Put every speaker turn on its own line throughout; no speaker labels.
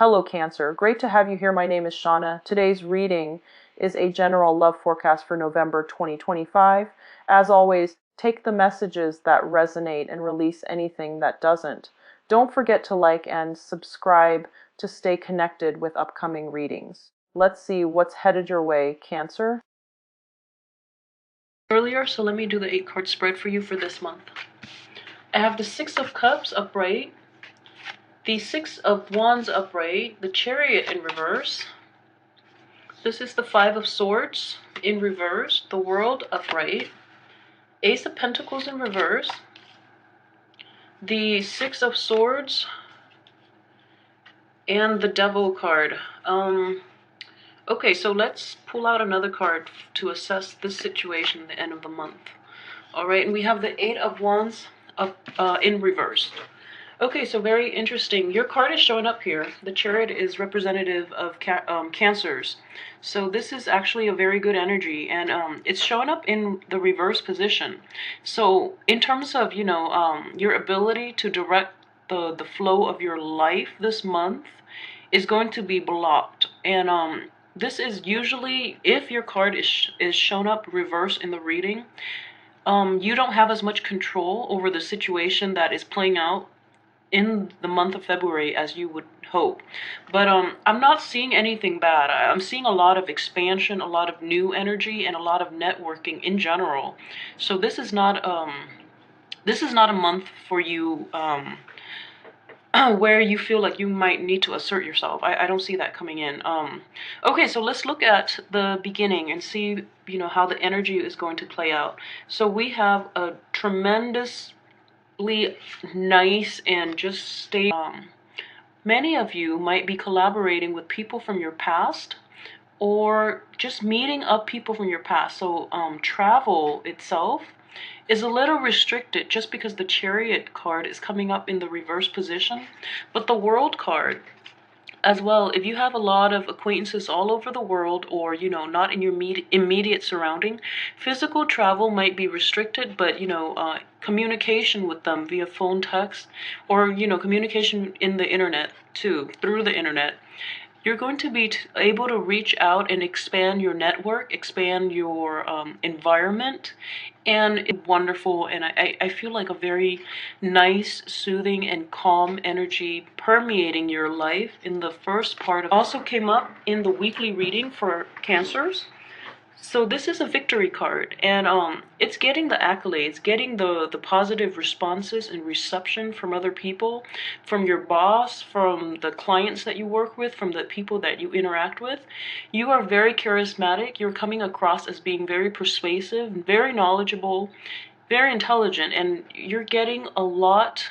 Hello Cancer, great to have you here. My name is Shauna. Today's reading is a general love forecast for November 2025. As always, take the messages that resonate and release anything that doesn't. Don't forget to like and subscribe to stay connected with upcoming readings. Let's see what's headed your way, Cancer.
Earlier, so let me do the 8-card spread for you for this month. I have the 6 of Cups upright, the 6 of Wands upright, the Chariot in reverse. This is the 5 of Swords in reverse, the World upright, Ace of Pentacles in reverse, the 6 of Swords, and the Devil card. Okay, so let's pull out another card to assess this situation at the end of the month. All right, and we have the 8 of Wands up in reverse. Okay, so very interesting. Your card is showing up here. The Chariot is representative of Cancers. So this is actually a very good energy, and it's showing up in the reverse position. So in terms of, your ability to direct the flow of your life this month is going to be blocked. And this is usually, if your card is shown up reverse in the reading, you don't have as much control over the situation that is playing out in the month of February as you would hope. But I'm not seeing anything bad. I'm seeing a lot of expansion, a lot of new energy, and a lot of networking in general. So this is not a month for you where you feel like you might need to assert yourself. I don't see that coming in. Okay, so let's look at the beginning and see, how the energy is going to play out. So we have a tremendously nice and just stable. Many of you might be collaborating with people from your past, or just meeting up people from your past. So travel itself is a little restricted just because the Chariot card is coming up in the reverse position. But the World card as well, if you have a lot of acquaintances all over the world, or not in your immediate surrounding, physical travel might be restricted, but communication with them via phone, text, or communication in the internet too, through the internet, you're going to be able to reach out and expand your network, expand your environment, and it's wonderful. And I feel like a very nice, soothing, and calm energy permeating your life in the first part. Also came up in the weekly reading for Cancers. So this is a victory card, and it's getting the accolades, getting the positive responses and reception from other people, from your boss, from the clients that you work with, from the people that you interact with. You are very charismatic. You're coming across as being very persuasive, very knowledgeable, very intelligent, and you're getting a lot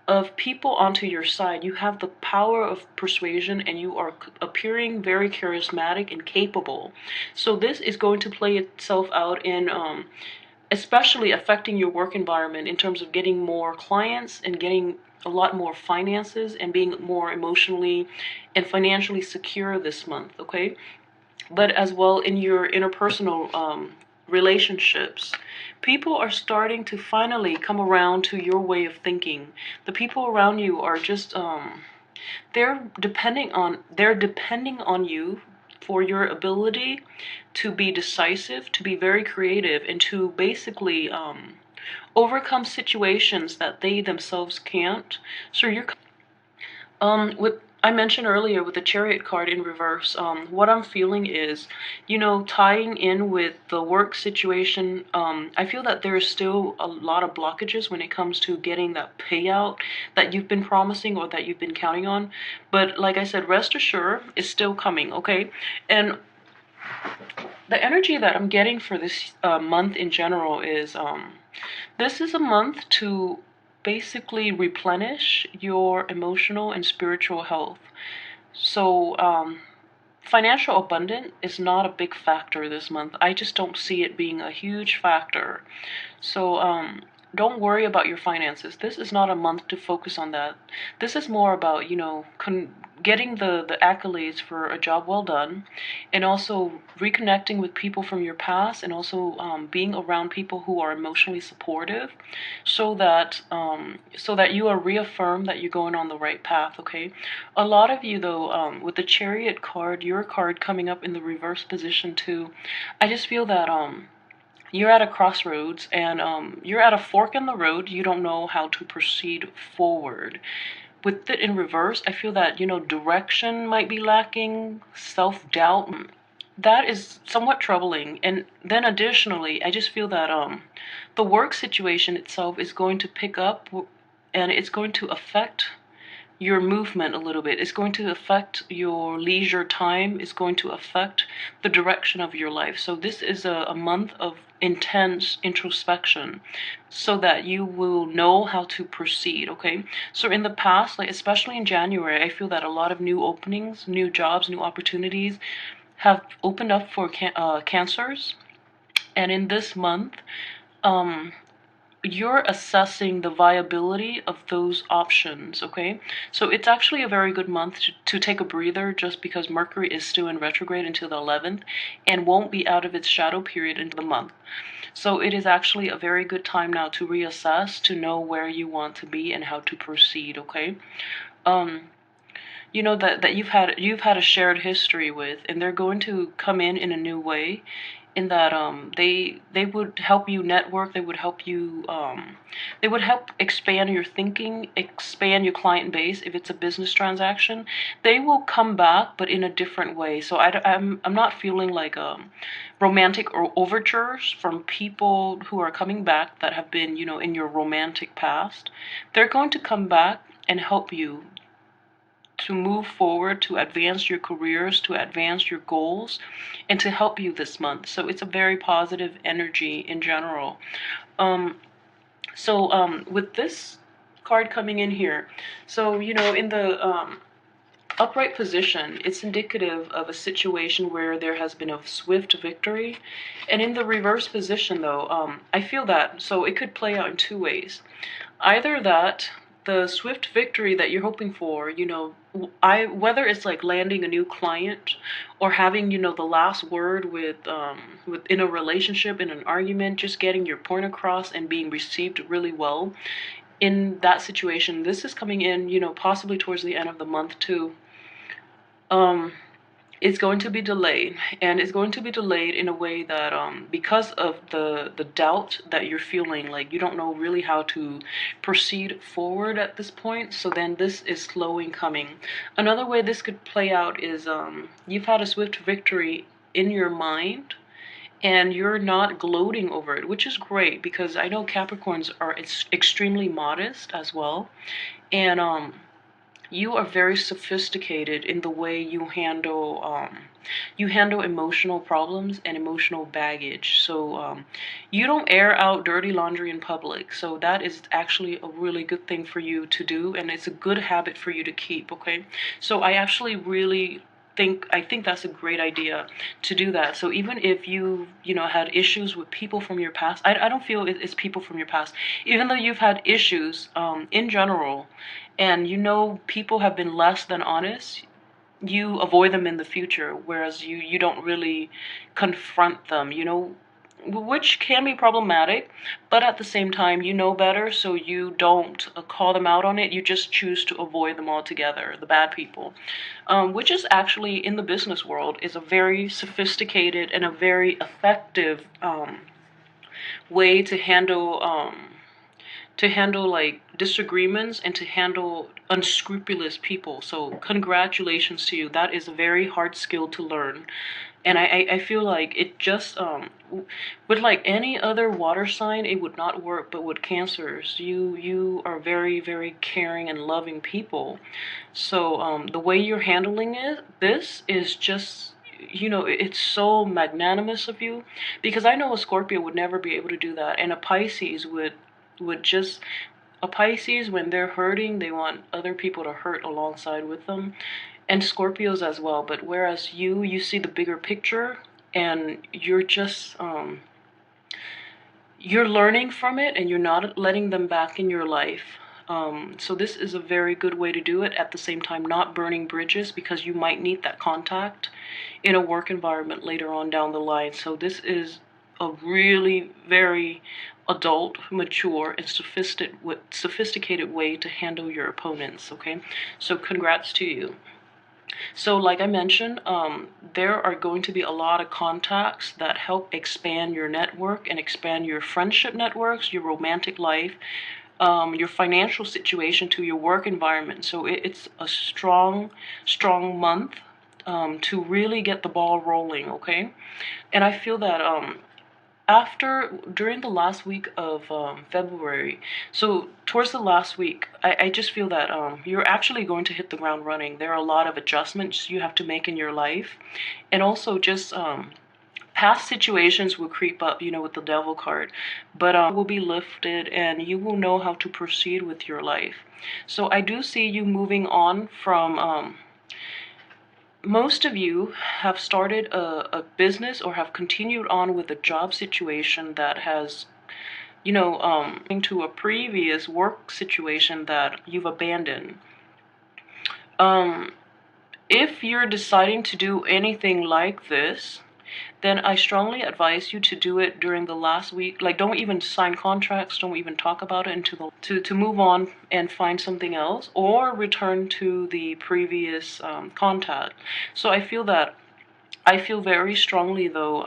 of people onto your side. You have the power of persuasion, and you are appearing very charismatic and capable. So this is going to play itself out in especially affecting your work environment in terms of getting more clients and getting a lot more finances and being more emotionally and financially secure this month, okay? But as well in your interpersonal relationships, people are starting to finally come around to your way of thinking. The people around you are just they're depending on you for your ability to be decisive, to be very creative, and to basically overcome situations that they themselves can't. So you're with I mentioned earlier with the Chariot card in reverse, what I'm feeling is, tying in with the work situation, I feel that there's still a lot of blockages when it comes to getting that payout that you've been promising or that you've been counting on. But like I said, rest assured, it's still coming, okay? And the energy that I'm getting for this month in general is, this is a month to basically replenish your emotional and spiritual health. So financial abundance is not a big factor this month. I just don't see it being a huge factor. So don't worry about your finances. This is not a month to focus on that. This is more about, getting the accolades for a job well done, and also reconnecting with people from your past, and also being around people who are emotionally supportive, so that you are reaffirmed that you're going on the right path. Okay, a lot of you though, with the Chariot card, your card coming up in the reverse position too, I just feel that you're at a crossroads, and you're at a fork in the road. You don't know how to proceed forward. With it in reverse, I feel that, direction might be lacking, self-doubt. That is somewhat troubling. And then additionally, I just feel that the work situation itself is going to pick up, and it's going to affect your movement a little bit. It's going to affect your leisure time. It's going to affect the direction of your life. So this is a month of intense introspection, so that you will know how to proceed. Okay, so in the past, like especially in January, I feel that a lot of new openings, new jobs, new opportunities have opened up for cancers. And in this month, um you're assessing the viability of those options. Okay, so it's actually a very good month to take a breather, just because Mercury is still in retrograde until the 11th and won't be out of its shadow period into the month. So it is actually a very good time now to reassess, to know where you want to be and how to proceed. Okay, um that you've had a shared history with, and they're going to come in a new way, in that they would help you network. They would help expand your thinking, expand your client base. If it's a business transaction, they will come back, but in a different way. So I'm not feeling like romantic or overtures from people who are coming back that have been, in your romantic past. They're going to come back and help you to move forward, to advance your careers, to advance your goals, and to help you this month. So it's a very positive energy in general. Um, with this card coming in here, so in the upright position, it's indicative of a situation where there has been a swift victory. And in the reverse position, though, I feel that, so it could play out in two ways. Either that the swift victory that you're hoping for, whether it's like landing a new client, or having, the last word with in a relationship, in an argument, just getting your point across and being received really well. In that situation, this is coming in, possibly towards the end of the month too. Um, it's going to be delayed, and it's going to be delayed in a way that, because of the doubt that you're feeling, like you don't know really how to proceed forward at this point. So then this is slowing coming. Another way this could play out is, you've had a swift victory in your mind, and you're not gloating over it, which is great, because I know Capricorns are extremely modest as well. And you are very sophisticated in the way you handle emotional problems and emotional baggage. So you don't air out dirty laundry in public. So that is actually a really good thing for you to do, and it's a good habit for you to keep. Okay, so I actually really think that's a great idea to do that. So even if you had issues with people from your past, I don't feel it's people from your past. Even though you've had issues in general, and people have been less than honest, you avoid them in the future, whereas you don't really confront them, which can be problematic. But at the same time, you know better, so you don't call them out on it. You just choose to avoid them altogether, the bad people, which is actually, in the business world, is a very sophisticated and a very effective way to handle like disagreements, and to handle unscrupulous people. So congratulations to you. That is a very hard skill to learn. And I feel like it just with like any other water sign, it would not work. But with Cancers, you are very, very caring and loving people. So the way you're handling this is just, it's so magnanimous of you, because I know a Scorpio would never be able to do that, and a Pisces would just, a Pisces, when they're hurting, they want other people to hurt alongside with them, and Scorpios as well. But whereas you see the bigger picture, and you're just you're learning from it, and you're not letting them back in your life. So this is a very good way to do it, at the same time not burning bridges, because you might need that contact in a work environment later on down the line. So this is a really very adult, mature, and sophisticated way to handle your opponents, okay? So congrats to you. So like I mentioned, there are going to be a lot of contacts that help expand your network and expand your friendship networks, your romantic life, your financial situation, to your work environment. So it's a strong month to really get the ball rolling, okay? And I feel that during the last week of February, so towards the last week, I just feel that you're actually going to hit the ground running. There are a lot of adjustments you have to make in your life, and also just past situations will creep up, with the devil card, but will be lifted, and you will know how to proceed with your life. So I do see you moving on from most of you have started a business or have continued on with a job situation that has, into a previous work situation that you've abandoned. If you're deciding to do anything like this, then I strongly advise you to do it during the last week. Like, don't even sign contracts, don't even talk about it until to move on and find something else, or return to the previous contact. So I feel very strongly though,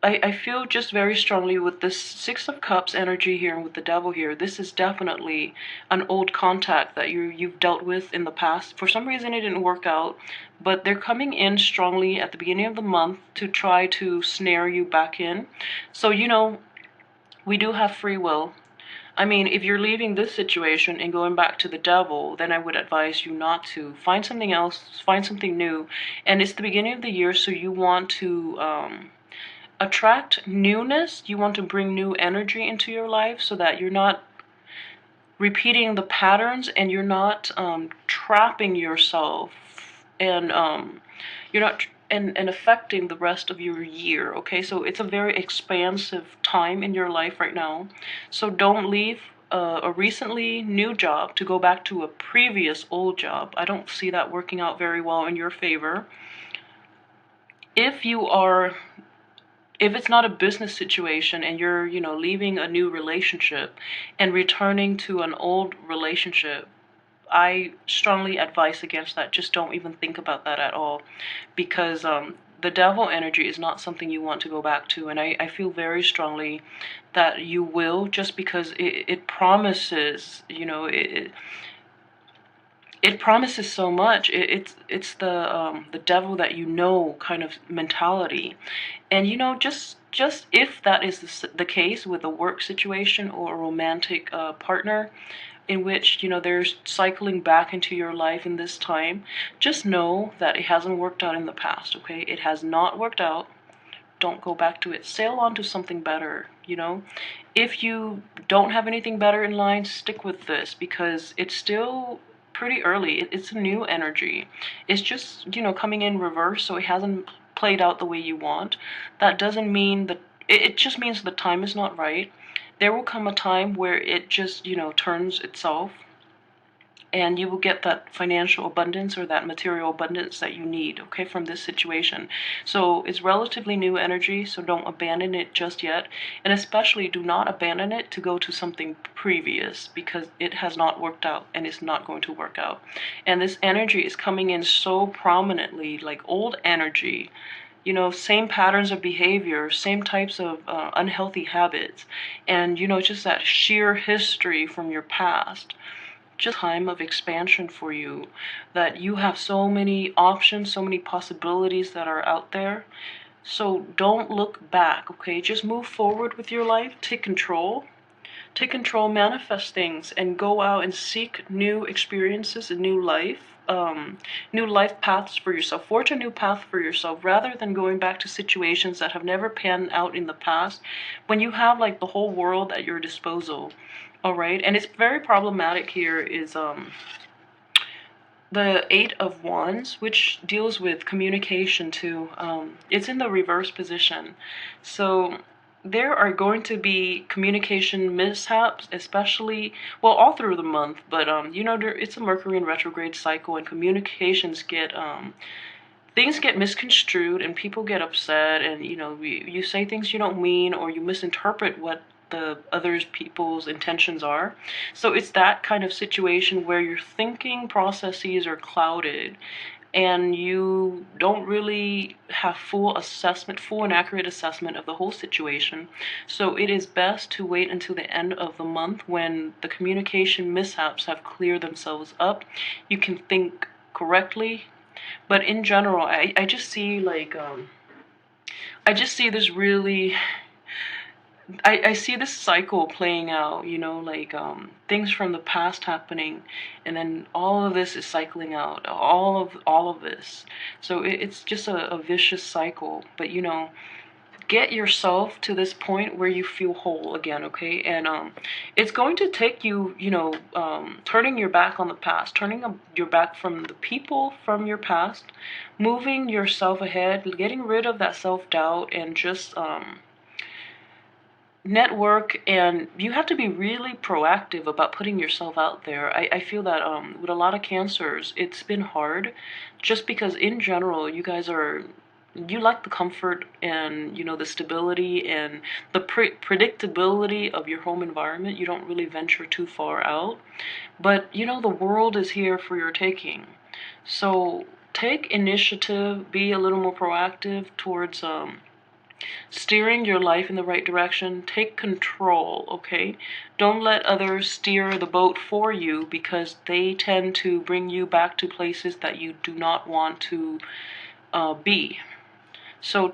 I feel just very strongly with this Six of Cups energy here and with the Devil here, this is definitely an old contact that you've dealt with in the past. For some reason it didn't work out, but they're coming in strongly at the beginning of the month to try to snare you back in. So, we do have free will. I mean, if you're leaving this situation and going back to the Devil, then I would advise you not to. Find something else, find something new. And it's the beginning of the year, so you want to attract newness. You want to bring new energy into your life so that you're not repeating the patterns, and you're not trapping yourself, and you're not and affecting the rest of your year, okay? So it's a very expansive time in your life right now. So don't leave a recently new job to go back to a previous old job. I don't see that working out very well in your favor. If it's not a business situation and you're, leaving a new relationship and returning to an old relationship, I strongly advise against that. Just don't even think about that at all, because the Devil energy is not something you want to go back to. And I feel very strongly that you will, just because it promises, it promises so much. It's the devil that kind of mentality, and just if that is the case with a work situation or a romantic partner, in which they're cycling back into your life in this time, just know that it hasn't worked out in the past. Okay, it has not worked out. Don't go back to it. Sail on to something better. If you don't have anything better in line, stick with this, because it's still pretty early. It's a new energy. It's just, coming in reverse, so it hasn't played out the way you want. That doesn't mean that, it just means the time is not right. There will come a time where it just, turns itself, and you will get that financial abundance or that material abundance that you need, okay, from this situation. So it's relatively new energy, so don't abandon it just yet. And especially do not abandon it to go to something previous, because it has not worked out and it's not going to work out. And this energy is coming in so prominently, like old energy, same patterns of behavior, same types of unhealthy habits, and, just that sheer history from your past. Just time of expansion for you, that you have so many options, so many possibilities that are out there. So don't look back, okay? Just move forward with your life. Take control, manifest things, and go out and seek new experiences and new life paths for yourself. Forge a new path for yourself, rather than going back to situations that have never panned out in the past, when you have like the whole world at your disposal. All right, and it's very problematic here is the Eight of Wands, which deals with communication too. It's in the reverse position. So there are going to be communication mishaps, especially, well, all through the month. But it's a Mercury in retrograde cycle, and communications get things get misconstrued, and people get upset, and you say things you don't mean, or you misinterpret what the other people's intentions are. So it's that kind of situation where your thinking processes are clouded, and you don't really have full and accurate assessment of the whole situation. So it is best to wait until the end of the month, when the communication mishaps have cleared themselves up. You can think correctly. But in general, I just see like I just see this really I see this cycle playing out, like things from the past happening, and then all of this is cycling out, all of this. So it's just a vicious cycle. But get yourself to this point where you feel whole again, okay? And it's going to take you, turning your back on the past, turning your back from the people from your past, moving yourself ahead, getting rid of that self-doubt, and just network. And you have to be really proactive about putting yourself out there. I feel that with a lot of cancers, it's been hard, just because in general you like the comfort, and the stability, and the predictability of your home environment. You don't really venture too far out. But the world is here for your taking. So take initiative, be a little more proactive towards steering your life in the right direction. Take control, okay? Don't let others steer the boat for you, because they tend to bring you back to places that you do not want to be. So